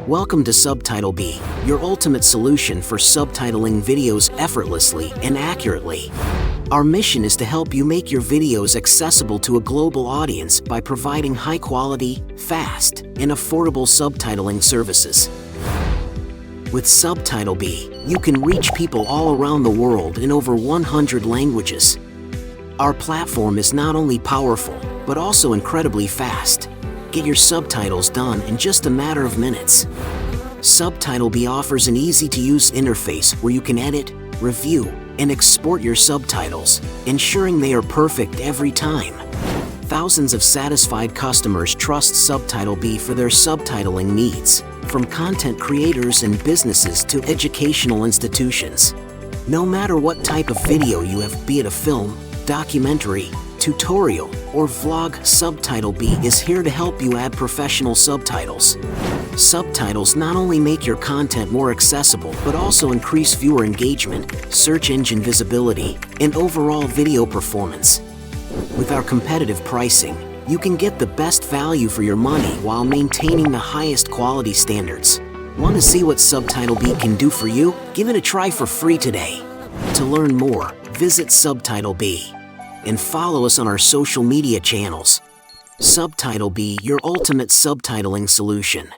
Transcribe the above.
Welcome to SubtitleBee, your ultimate solution for subtitling videos effortlessly and accurately. Our mission is to help you make your videos accessible to a global audience by providing high-quality, fast, and affordable subtitling services. With SubtitleBee, you can reach people all around the world in over 100 languages. Our platform is not only powerful, but also incredibly fast. Get your subtitles done in just a matter of minutes. SubtitleBee offers an easy-to-use interface where you can edit, review, and export your subtitles, ensuring they are perfect every time. Thousands of satisfied customers trust SubtitleBee for their subtitling needs, from content creators and businesses to educational institutions. No matter what type of video you have, be it a film, documentary, tutorial, or vlog, SubtitleBee is here to help you add professional subtitles. Subtitles not only make your content more accessible, but also increase viewer engagement, search engine visibility, and overall video performance. With our competitive pricing, you can get the best value for your money while maintaining the highest quality standards. Want to see what SubtitleBee can do for you? Give it a try for free today. To learn more, visit SubtitleBee and follow us on our social media channels. SubtitleBee, your ultimate subtitling solution.